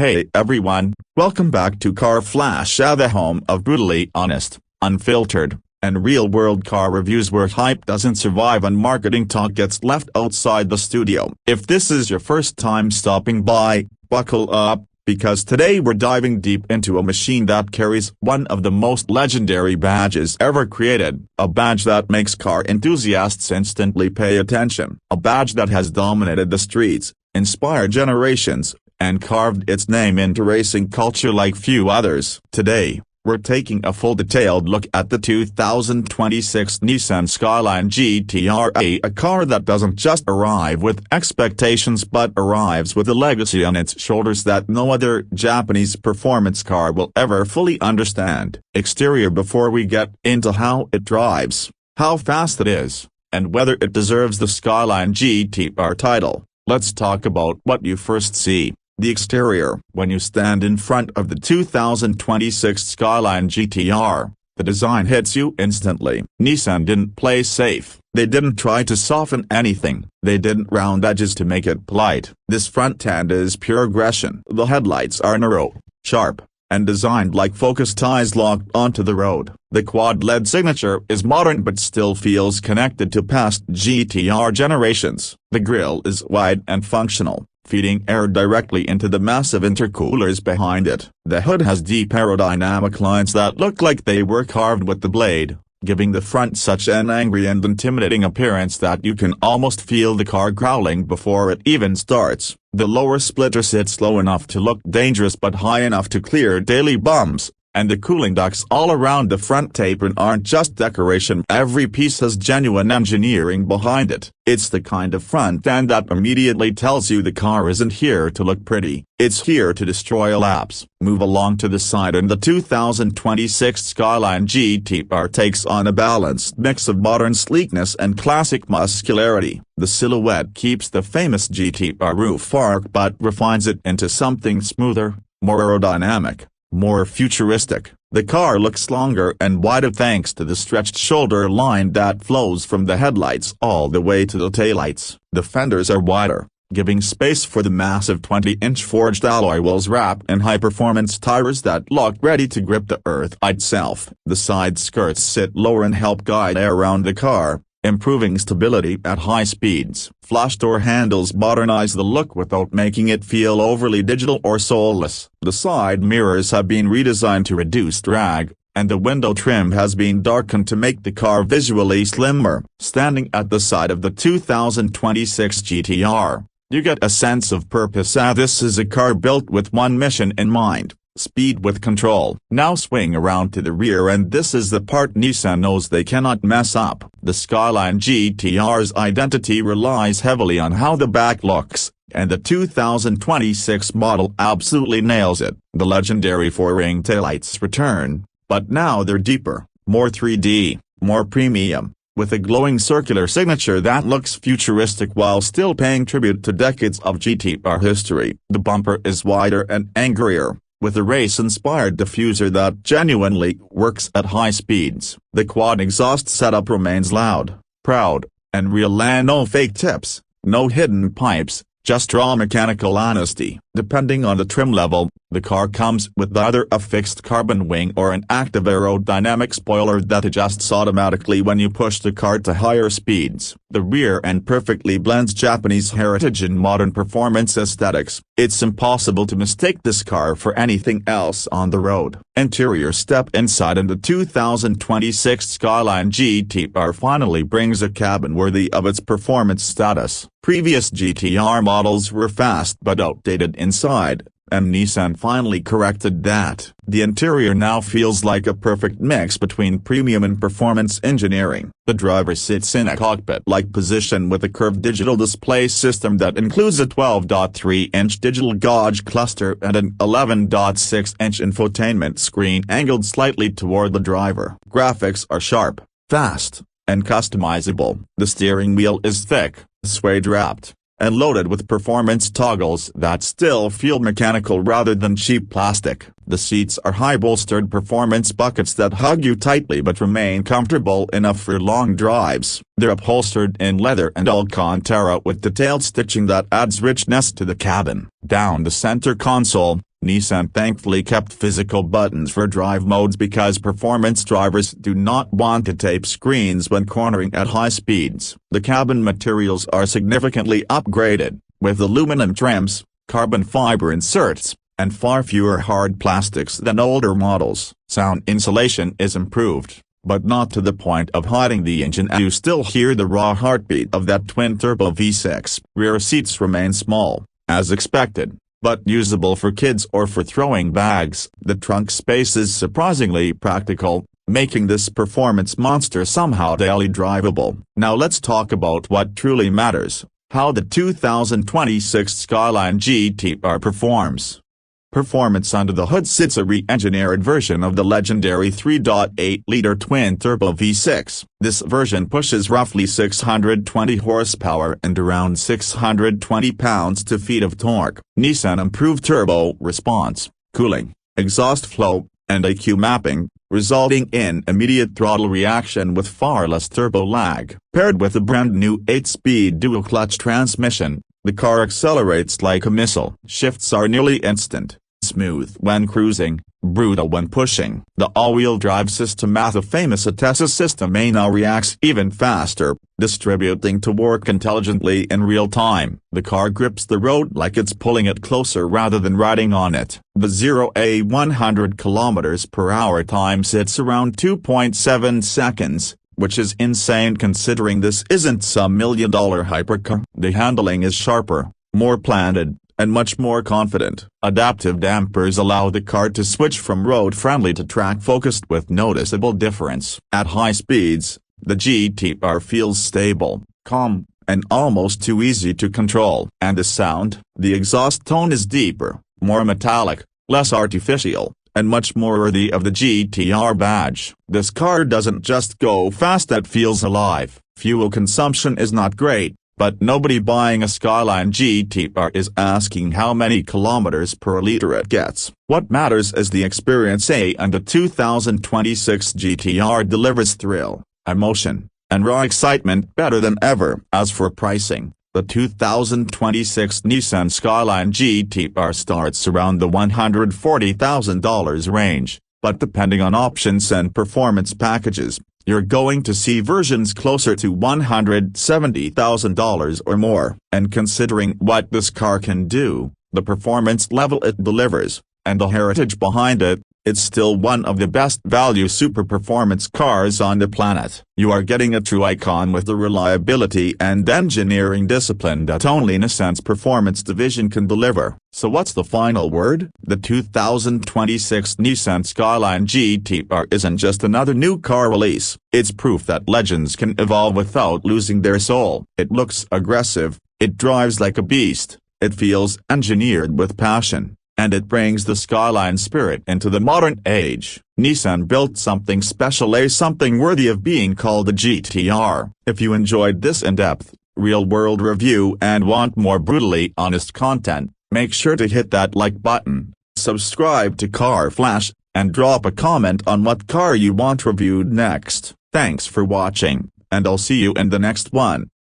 Hey everyone, welcome back to Car Flash, the home of brutally honest, unfiltered, and real-world car reviews where hype doesn't survive and marketing talk gets left outside the studio. If this is your first time stopping by, buckle up, because today we're diving deep into a machine that carries one of the most legendary badges ever created, a badge that makes car enthusiasts instantly pay attention, a badge that has dominated the streets, inspired generations, and carved its name into racing culture like few others. Today, we're taking a full detailed look at the 2026 Nissan Skyline GTR, a car that doesn't just arrive with expectations but arrives with a legacy on its shoulders that no other Japanese performance car will ever fully understand. Exterior. Before we get into how it drives, how fast it is, and whether it deserves the Skyline GTR title, let's talk about what you first see. The exterior. When you stand in front of the 2026 Skyline GTR, the design hits you instantly. Nissan didn't play safe. They didn't try to soften anything. They didn't round edges to make it polite. This front end is pure aggression. The headlights are narrow, sharp, and designed like focused eyes locked onto the road. The quad-LED signature is modern but still feels connected to past GTR generations. The grille is wide and functional, feeding air directly into the massive intercoolers behind it. The hood has deep aerodynamic lines that look like they were carved with the blade, giving the front such an angry and intimidating appearance that you can almost feel the car growling before it even starts. The lower splitter sits low enough to look dangerous but high enough to clear daily bumps, and the cooling ducts all around the front apron aren't just decoration. Every piece has genuine engineering behind it. It's the kind of front end that immediately tells you the car isn't here to look pretty, it's here to destroy laps. Move along to the side, and the 2026 Skyline GTR takes on a balanced mix of modern sleekness and classic muscularity. The silhouette keeps the famous GTR roof arc but refines it into something smoother, more aerodynamic, more futuristic. The car looks longer and wider thanks to the stretched shoulder line that flows from the headlights all the way to the taillights. The fenders are wider, giving space for the massive 20-inch forged alloy wheels wrapped in high-performance tires that look ready to grip the earth itself. The side skirts sit lower and help guide air around the car, improving stability at high speeds. Flush door handles modernize the look without making it feel overly digital or soulless. The side mirrors have been redesigned to reduce drag, and the window trim has been darkened to make the car visually slimmer. Standing at the side of the 2026 GTR, you get a sense of purpose. This is a car built with one mission in mind: speed with control. Now swing around to the rear, and this is the part Nissan knows they cannot mess up. The Skyline GTR's identity relies heavily on how the back looks, and the 2026 model absolutely nails it. The legendary four-ring taillights return, but now they're deeper, more 3D, more premium, with a glowing circular signature that looks futuristic while still paying tribute to decades of GTR history. The bumper is wider and angrier, with a race-inspired diffuser that genuinely works at high speeds. The quad exhaust setup remains loud, proud, and real. No fake tips, no hidden pipes, just raw mechanical honesty. Depending on the trim level, the car comes with either a fixed carbon wing or an active aerodynamic spoiler that adjusts automatically when you push the car to higher speeds. The rear end perfectly blends Japanese heritage and modern performance aesthetics. It's impossible to mistake this car for anything else on the road. Interior. Step inside, and the 2026 Skyline GTR finally brings a cabin worthy of its performance status. Previous GTR models were fast but outdated inside, and Nissan finally corrected that. The interior now feels like a perfect mix between premium and performance engineering. The driver sits in a cockpit-like position with a curved digital display system that includes a 12.3-inch digital gauge cluster and an 11.6-inch infotainment screen angled slightly toward the driver. Graphics are sharp, fast, and customizable. The steering wheel is thick, suede-wrapped, and loaded with performance toggles that still feel mechanical rather than cheap plastic. The seats are high-bolstered performance buckets that hug you tightly but remain comfortable enough for long drives. They're upholstered in leather and Alcantara with detailed stitching that adds richness to the cabin. Down the center console, Nissan thankfully kept physical buttons for drive modes because performance drivers do not want to tape screens when cornering at high speeds. The cabin materials are significantly upgraded, with aluminum trims, carbon fiber inserts, and far fewer hard plastics than older models. Sound insulation is improved, but not to the point of hiding the engine, and you still hear the raw heartbeat of that twin-turbo V6. Rear seats remain small, as expected, but usable for kids or for throwing bags. The trunk space is surprisingly practical, making this performance monster somehow daily drivable. Now let's talk about what truly matters: how the 2026 Skyline GTR performs. Performance under the hood sits a re-engineered version of the legendary 3.8-liter twin-turbo V6. This version pushes roughly 620 horsepower and around 620 pounds-feet of torque. Nissan improved turbo response, cooling, exhaust flow, and EQ mapping, resulting in immediate throttle reaction with far less turbo lag. Paired with a brand-new 8-speed dual-clutch transmission, the car accelerates like a missile. Shifts are nearly instant, smooth when cruising, brutal when pushing. The all-wheel drive system, the famous ATESA system, now reacts even faster, distributing torque intelligently in real time. The car grips the road like it's pulling it closer rather than riding on it. The 0-100 km/h time sits around 2.7 seconds. Which is insane considering this isn't some million-dollar hypercar. The handling is sharper, more planted, and much more confident. Adaptive dampers allow the car to switch from road-friendly to track-focused with noticeable difference. At high speeds, the GTR feels stable, calm, and almost too easy to control. And the sound? The exhaust tone is deeper, more metallic, less artificial, and much more worthy of the GTR badge. This car doesn't just go fast, it feels alive. Fuel consumption is not great, but nobody buying a Skyline GTR is asking how many kilometers per liter it gets. What matters is the experience, and the 2026 GTR delivers thrill, emotion, and raw excitement better than ever. As for pricing, the 2026 Nissan Skyline GTR starts around the $140,000 range, but depending on options and performance packages, you're going to see versions closer to $170,000 or more. And considering what this car can do, the performance level it delivers, and the heritage behind it, it's still one of the best value super performance cars on the planet. You are getting a true icon with the reliability and engineering discipline that only Nissan's performance division can deliver. So what's the final word? The 2026 Nissan Skyline GTR isn't just another new car release, it's proof that legends can evolve without losing their soul. It looks aggressive, it drives like a beast, it feels engineered with passion, and it brings the Skyline spirit into the modern age. Nissan built something special, something worthy of being called a GTR. If you enjoyed this in-depth, real-world review and want more brutally honest content, make sure to hit that like button, subscribe to Car Flash, and drop a comment on what car you want reviewed next. Thanks for watching, and I'll see you in the next one.